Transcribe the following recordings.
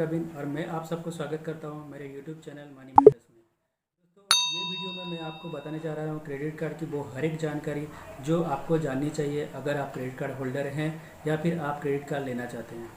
प्रवीण और मैं आप सबको स्वागत करता हूं मेरे YouTube चैनल मनी मैटर्स में। दोस्तों ये वीडियो में मैं आपको बताने जा रहा हूं क्रेडिट कार्ड की वो हर एक जानकारी जो आपको जाननी चाहिए अगर आप क्रेडिट कार्ड होल्डर हैं या फिर आप क्रेडिट कार्ड लेना चाहते हैं।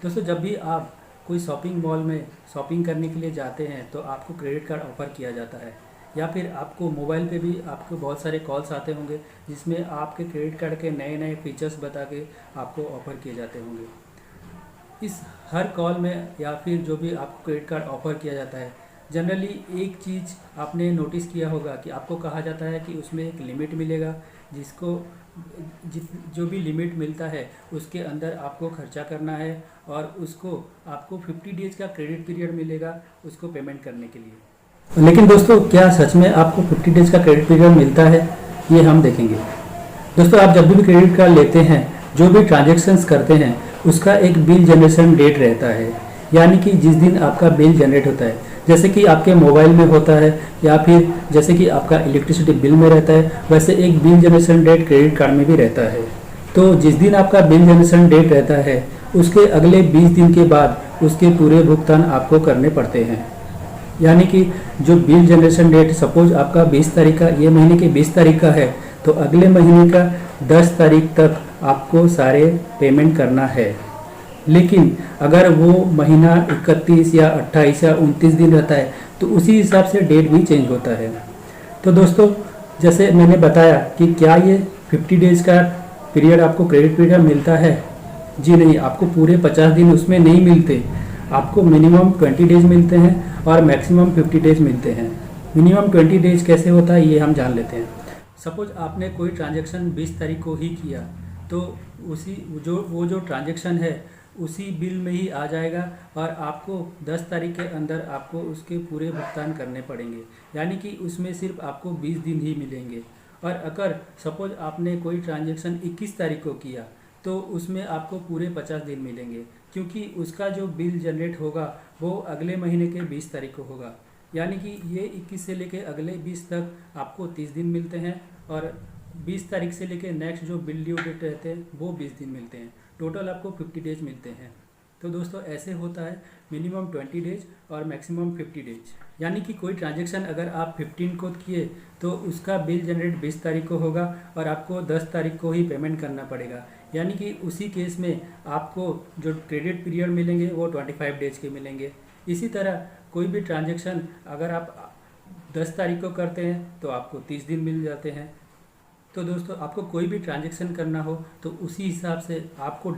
दोस्तों जब भी आप कोई शॉपिंग मॉल में शॉपिंग करने के लिए जाते हैं तो आपको क्रेडिट कार्ड ऑफ़र किया जाता है या फिर आपको मोबाइल पे भी आपको बहुत सारे कॉल्स आते होंगे जिसमें आपके क्रेडिट कार्ड के नए नए फीचर्स बता के आपको ऑफ़र किए जाते होंगे। इस हर कॉल में या फिर जो भी आपको क्रेडिट कार्ड ऑफ़र किया जाता है जनरली एक चीज़ आपने नोटिस किया होगा कि आपको कहा जाता है कि उसमें एक लिमिट मिलेगा जिसको जो भी लिमिट मिलता है उसके अंदर आपको खर्चा करना है और उसको आपको 50 डेज का क्रेडिट पीरियड मिलेगा उसको पेमेंट करने के लिए। लेकिन दोस्तों क्या सच में आपको 50 डेज का क्रेडिट पीरियड मिलता है, ये हम देखेंगे। दोस्तों आप जब भी क्रेडिट कार्ड लेते हैं जो भी ट्रांजेक्शन्स करते हैं उसका एक बिल जनरेशन डेट रहता है, यानी कि जिस दिन आपका बिल जनरेट होता है, जैसे कि आपके मोबाइल में होता है या फिर जैसे कि आपका इलेक्ट्रिसिटी बिल में रहता है, वैसे एक bill generation date credit card में भी रहता है। तो जिस दिन आपका बिल जनरेशन डेट रहता है उसके अगले 20 दिन के बाद उसके पूरे भुगतान आपको करने पड़ते हैं। यानी कि जो बिल जनरेशन डेट सपोज आपका 20 तारीख का ये महीने के 20 तारीख का है तो अगले महीने का 10 तारीख तक आपको सारे पेमेंट करना है। लेकिन अगर वो महीना 31 या 28 या 29 दिन रहता है तो उसी हिसाब से डेट भी चेंज होता है। तो दोस्तों जैसे मैंने बताया कि क्या ये 50 डेज का पीरियड आपको क्रेडिट पीरियड मिलता है? जी नहीं, आपको पूरे 50 दिन उसमें नहीं मिलते, आपको मिनिमम 20 डेज मिलते हैं और मैक्सिमम 50 डेज मिलते हैं। मिनिमम 20 डेज कैसे होता है ये हम जान लेते हैं। सपोज आपने कोई ट्रांजैक्शन 20 तारीख को ही किया तो उसी वो जो ट्रांजैक्शन है उसी बिल में ही आ जाएगा और आपको 10 तारीख के अंदर आपको उसके पूरे भुगतान करने पड़ेंगे, यानी कि उसमें सिर्फ आपको 20 दिन ही मिलेंगे। और अगर सपोज आपने कोई ट्रांजैक्शन 21 तारीख को किया तो उसमें आपको पूरे 50 दिन मिलेंगे, क्योंकि उसका जो बिल जनरेट होगा वो अगले महीने के 20 तारीख को होगा। यानी कि ये 21 से लेके अगले 20 तक आपको 30 दिन मिलते हैं और 20 तारीख से लेके नेक्स्ट जो बिल ड्यू डेट रहते हैं वो 20 दिन मिलते हैं। टोटल आपको 50 डेज मिलते हैं। तो दोस्तों ऐसे होता है मिनिमम 20 डेज और मैक्सिमम 50 डेज। यानी कि कोई ट्रांजैक्शन अगर आप 15 को किए तो उसका बिल जनरेट 20 तारीख को होगा और आपको 10 तारीख को ही पेमेंट करना पड़ेगा। यानी कि उसी केस में आपको जो क्रेडिट पीरियड मिलेंगे वो 25 डेज के मिलेंगे। इसी तरह कोई भी ट्रांजैक्शन अगर आप 10 तारीख को करते हैं तो आपको 30 दिन मिल जाते हैं। तो दोस्तों आपको कोई भी ट्रांजैक्शन करना हो तो उसी हिसाब से आपको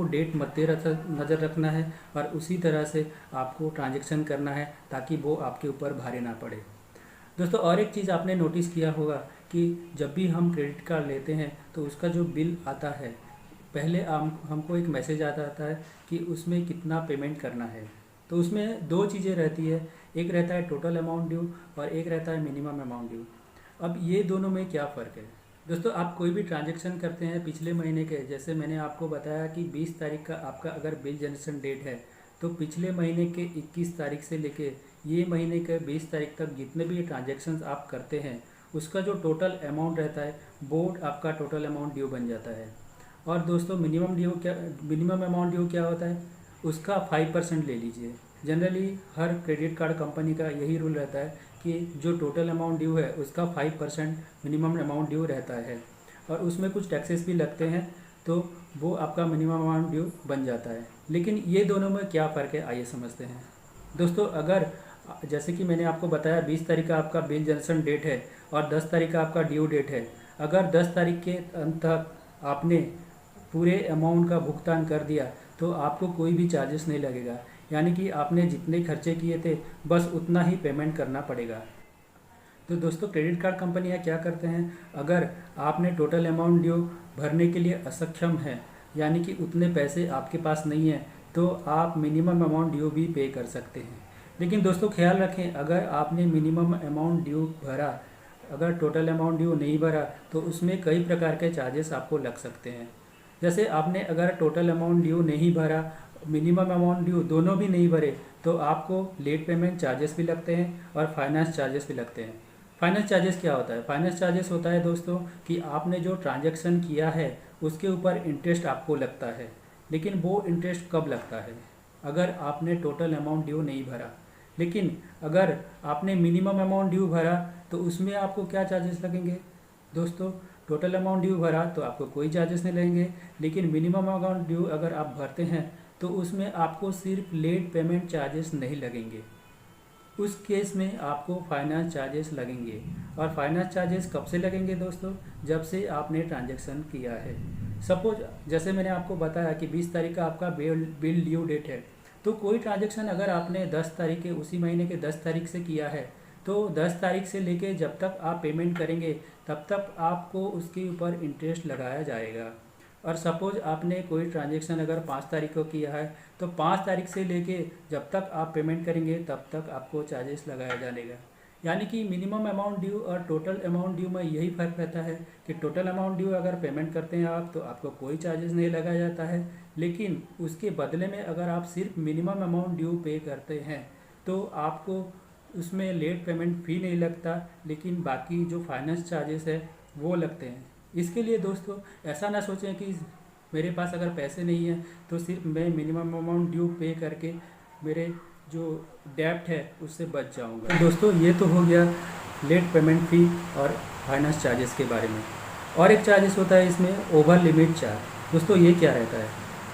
डेट नज़र रखना है और उसी तरह से आपको ट्रांजैक्शन करना है ताकि वो आपके ऊपर भारी ना पड़े। दोस्तों और एक चीज़ आपने नोटिस किया होगा कि जब भी हम क्रेडिट कार्ड लेते हैं तो उसका जो बिल आता है पहले हमको एक मैसेज आता है कि उसमें कितना पेमेंट करना है। तो उसमें दो चीज़ें रहती है, एक रहता है टोटल अमाउंट ड्यू और एक रहता है मिनिमम अमाउंट ड्यू। अब ये दोनों में क्या फ़र्क है? दोस्तों आप कोई भी ट्रांजैक्शन करते हैं पिछले महीने के, जैसे मैंने आपको बताया कि 20 तारीख का आपका अगर बिल जनरेशन डेट है तो पिछले महीने के 21 तारीख से लेके ये महीने के 20 तारीख तक जितने भी ट्रांजैक्शंस आप करते हैं उसका जो टोटल अमाउंट रहता है वो आपका टोटल अमाउंट ड्यू बन जाता है। और दोस्तों मिनिमम अमाउंट ड्यू क्या होता है? उसका 5% ले लीजिए। जनरली हर क्रेडिट कार्ड कंपनी का यही रूल रहता है कि जो टोटल अमाउंट ड्यू है उसका 5% मिनिमम अमाउंट ड्यू रहता है और उसमें कुछ टैक्सेस भी लगते हैं तो वो आपका मिनिमम अमाउंट ड्यू बन जाता है। लेकिन ये दोनों में क्या फ़र्क है आइए समझते हैं। दोस्तों अगर जैसे कि मैंने आपको बताया 20 तारीख का आपका बिल जनरेशन डेट है और 10 तारीख का आपका ड्यू डेट है, अगर 10 तारीख के अंत तक आपने पूरे अमाउंट का भुगतान कर दिया तो आपको कोई भी चार्जेस नहीं लगेगा, यानी कि आपने जितने खर्चे किए थे बस उतना ही पेमेंट करना पड़ेगा। तो दोस्तों क्रेडिट कार्ड कंपनियां क्या करते हैं, अगर आपने टोटल अमाउंट ड्यू भरने के लिए असक्षम है यानी कि उतने पैसे आपके पास नहीं है तो आप मिनिमम अमाउंट ड्यू भी पे कर सकते हैं। लेकिन दोस्तों ख्याल रखें अगर आपने मिनिमम अमाउंट ड्यू भरा, अगर टोटल अमाउंट ड्यू नहीं भरा तो उसमें कई प्रकार के चार्जेस आपको लग सकते हैं। जैसे आपने अगर टोटल अमाउंट ड्यू नहीं भरा, मिनिमम अमाउंट ड्यू दोनों भी नहीं भरे तो आपको लेट पेमेंट चार्जेस भी लगते हैं और फाइनेंस चार्जेस भी लगते हैं। फाइनेंस चार्जेस क्या होता है? फाइनेंस चार्जेस होता है दोस्तों कि आपने जो ट्रांजैक्शन किया है उसके ऊपर इंटरेस्ट आपको लगता है। लेकिन वो इंटरेस्ट कब लगता है? अगर आपने टोटल अमाउंट ड्यू नहीं भरा। लेकिन अगर आपने मिनिमम अमाउंट ड्यू भरा तो उसमें आपको क्या चार्जेस लगेंगे दोस्तों? टोटल अमाउंट ड्यू भरा तो आपको कोई चार्जेस नहीं लगेंगे, लेकिन मिनिमम अमाउंट ड्यू अगर आप भरते हैं तो उसमें आपको सिर्फ लेट पेमेंट चार्जेस नहीं लगेंगे। उस केस में आपको फाइनेंस चार्जेस लगेंगे। और फाइनेंस चार्जेस कब से लगेंगे दोस्तों? जब से आपने ट्रांजैक्शन किया है। सपोज जैसे मैंने आपको बताया कि 20 तारीख का आपका बिल ड्यू डेट है, तो कोई ट्रांजैक्शन अगर आपने 10 तारीख के उसी महीने के 10 तारीख से किया है तो 10 तारीख से लेके जब तक आप पेमेंट करेंगे तब तक आपको उसके ऊपर इंटरेस्ट लगाया जाएगा। और सपोज आपने कोई ट्रांजैक्शन अगर 5 तारीख को किया है तो 5 तारीख से लेके जब तक आप पेमेंट करेंगे तब तक आपको चार्जेस लगाया जाएगा। यानी कि मिनिमम अमाउंट ड्यू और टोटल अमाउंट ड्यू में यही फ़र्क रहता है कि टोटल अमाउंट ड्यू अगर पेमेंट करते हैं आप तो आपको कोई चार्जेस नहीं लगाया जाता है, लेकिन उसके बदले में अगर आप सिर्फ मिनिमम अमाउंट ड्यू पे करते हैं तो आपको उसमें लेट पेमेंट फ़ी नहीं लगता, लेकिन बाकी जो फाइनेंस चार्जेस है वो लगते हैं। इसके लिए दोस्तों ऐसा ना सोचें कि मेरे पास अगर पैसे नहीं हैं तो सिर्फ मैं मिनिमम अमाउंट ड्यू पे करके मेरे जो डेब्ट है उससे बच जाऊंगा। तो दोस्तों ये तो हो गया लेट पेमेंट फ़ी और फाइनेंस चार्जेस के बारे में। और एक चार्जेस होता है इसमें ओवर लिमिट चार्ज। दोस्तों ये क्या रहता है?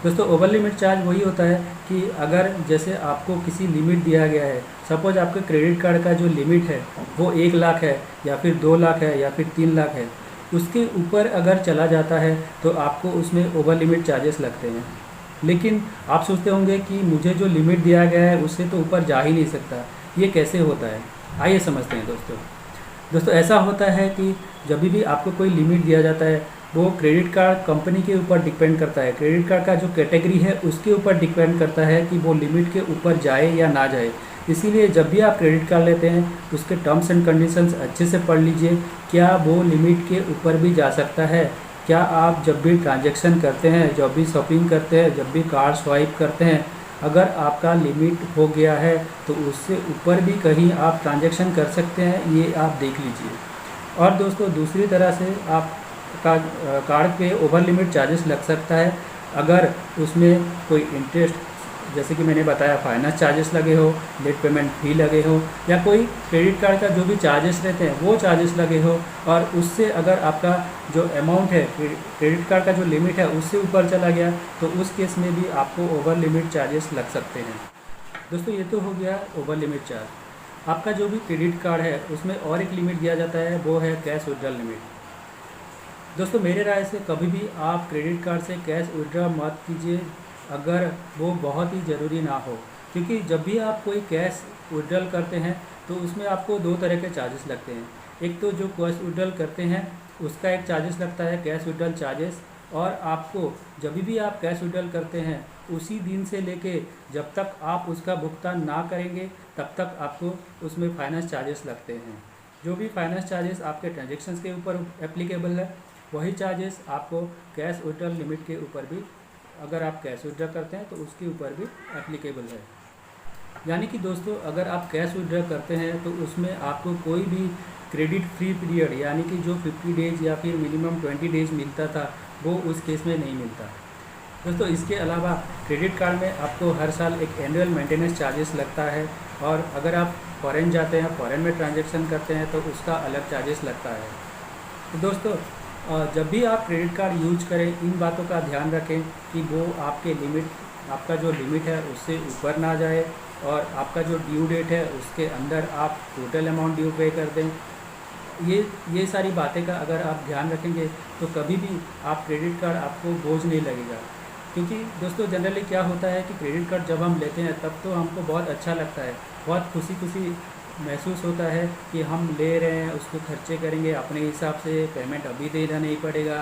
दोस्तों ओवर लिमिट चार्ज वही होता है कि अगर जैसे आपको किसी लिमिट दिया गया है, सपोज आपके क्रेडिट कार्ड का जो लिमिट है वो 1 लाख है या फिर 2 लाख है या फिर 3 लाख है, उसके ऊपर अगर चला जाता है तो आपको उसमें ओवर लिमिट चार्जेस लगते हैं। लेकिन आप सोचते होंगे कि मुझे जो लिमिट दिया गया है उससे तो ऊपर जा ही नहीं सकता, ये कैसे होता है? आइए समझते हैं दोस्तों ऐसा होता है कि जब भी आपको कोई लिमिट दिया जाता है वो क्रेडिट कार्ड कंपनी के ऊपर डिपेंड करता है। क्रेडिट कार्ड का जो कैटेगरी है उसके ऊपर डिपेंड करता है कि वो लिमिट के ऊपर जाए या ना जाए। इसीलिए जब भी आप क्रेडिट कार्ड लेते हैं उसके टर्म्स एंड कंडीशंस अच्छे से पढ़ लीजिए। क्या वो लिमिट के ऊपर भी जा सकता है? क्या आप जब भी ट्रांजैक्शन करते हैं, जब भी शॉपिंग करते हैं, जब भी कार्ड स्वाइप करते हैं, अगर आपका लिमिट हो गया है तो उससे ऊपर भी कहीं आप ट्रांजैक्शन कर सकते हैं, ये आप देख लीजिए। और दोस्तों दूसरी तरह से आपका कार्ड पे ओवर लिमिट चार्जेस लग सकता है अगर उसमें कोई इंटरेस्ट, जैसे कि मैंने बताया फाइनेंस चार्जेस लगे हो, लेट पेमेंट फ़ी लगे हो, या कोई क्रेडिट कार्ड का जो भी चार्जेस रहते हैं वो चार्जेस लगे हो, और उससे अगर आपका जो अमाउंट है क्रेडिट कार्ड का जो लिमिट है उससे ऊपर चला गया तो उस केस में भी आपको ओवर लिमिट चार्जेस लग सकते हैं। दोस्तों ये तो हो गया ओवर लिमिट चार्ज। आपका जो भी क्रेडिट कार्ड है उसमें और एक लिमिट दिया जाता है, वो है कैश विड्रॉल लिमिट। दोस्तों मेरे राय से कभी भी आप क्रेडिट कार्ड से कैश विड्रॉ मत कीजिए अगर वो बहुत ही ज़रूरी ना हो, क्योंकि जब भी आप कोई कैश विड्रॉल करते हैं तो उसमें आपको 2 तरह के चार्जेस लगते हैं। एक तो जो कैश विड्रॉल करते हैं उसका एक चार्जेस लगता है कैश विड्रॉल चार्जेस, और आपको जब भी आप कैश विड्रॉल करते हैं उसी दिन से लेके जब तक आप उसका भुगतान ना करेंगे तब तक आपको उसमें फाइनेंस चार्जेस लगते हैं। जो भी फाइनेंस चार्जेस आपके ट्रांजेक्शन्स के ऊपर एप्लीकेबल है वही चार्जेस आपको कैश विड्रॉल लिमिट के ऊपर भी, अगर आप कैश विड्रॉ करते हैं तो उसके ऊपर भी एप्लीकेबल है। यानी कि दोस्तों अगर आप कैश विड्रॉ करते हैं तो उसमें आपको कोई भी क्रेडिट फ्री पीरियड यानी कि जो 50 डेज़ या फिर मिनिमम 20 डेज़ मिलता था वो उस केस में नहीं मिलता। दोस्तों इसके अलावा क्रेडिट कार्ड में आपको हर साल एक एनुअल मेंटेनेंस चार्जेस लगता है, और अगर आप फॉरेन जाते हैं, फॉरेन में ट्रांजैक्शन करते हैं तो उसका अलग चार्जेस लगता है। तो दोस्तों जब भी आप क्रेडिट कार्ड यूज करें इन बातों का ध्यान रखें कि वो आपके लिमिट, आपका जो लिमिट है उससे ऊपर ना जाए, और आपका जो ड्यू डेट है उसके अंदर आप टोटल अमाउंट ड्यू पे कर दें। ये सारी बातें का अगर आप ध्यान रखेंगे तो कभी भी आप क्रेडिट कार्ड आपको बोझ नहीं लगेगा। क्योंकि दोस्तों जनरली क्या होता है कि क्रेडिट कार्ड जब हम लेते हैं तब तो हमको बहुत अच्छा लगता है, बहुत खुशी महसूस होता है कि हम ले रहे हैं, उसको खर्चे करेंगे अपने हिसाब से, पेमेंट अभी देना नहीं पड़ेगा।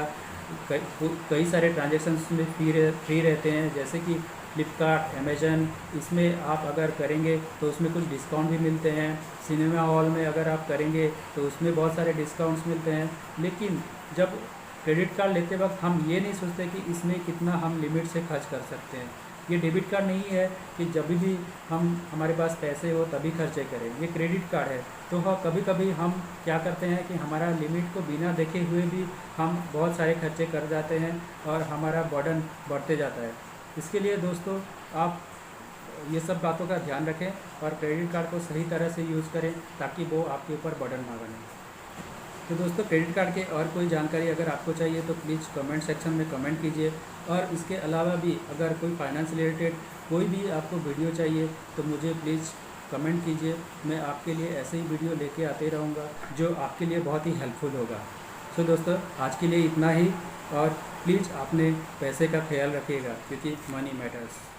कई सारे ट्रांजेक्शन्स में फ्री रहते हैं, जैसे कि फ्लिपकार्ट, अमेजन, इसमें आप अगर करेंगे तो उसमें कुछ डिस्काउंट भी मिलते हैं। सिनेमा हॉल में अगर आप करेंगे तो उसमें बहुत सारे डिस्काउंट्स मिलते हैं। लेकिन जब क्रेडिट कार्ड लेते वक्त हम ये नहीं सोचते कि इसमें कितना हम लिमिट से खर्च कर सकते हैं। ये डेबिट कार्ड नहीं है कि जब भी हम हमारे पास पैसे हो तभी खर्चे करें, ये क्रेडिट कार्ड है। तो हाँ, कभी कभी हम क्या करते हैं कि हमारा लिमिट को बिना देखे हुए भी हम बहुत सारे खर्चे कर जाते हैं और हमारा बर्डन बढ़ते जाता है। इसके लिए दोस्तों आप ये सब बातों का ध्यान रखें और क्रेडिट कार्ड को सही तरह से यूज़ करें ताकि वो आपके ऊपर बर्डन ना बने। तो दोस्तों, क्रेडिट कार्ड के और कोई जानकारी अगर आपको चाहिए तो प्लीज़ कमेंट सेक्शन में कमेंट कीजिए। और इसके अलावा भी अगर कोई फाइनेंस रिलेटेड कोई भी आपको वीडियो चाहिए तो मुझे प्लीज़ कमेंट कीजिए। मैं आपके लिए ऐसे ही वीडियो लेके आते रहूँगा जो आपके लिए बहुत ही हेल्पफुल होगा। सो दोस्तों, आज के लिए इतना ही। और प्लीज़ अपने पैसे का ख्याल रखिएगा क्योंकि मनी मैटर्स।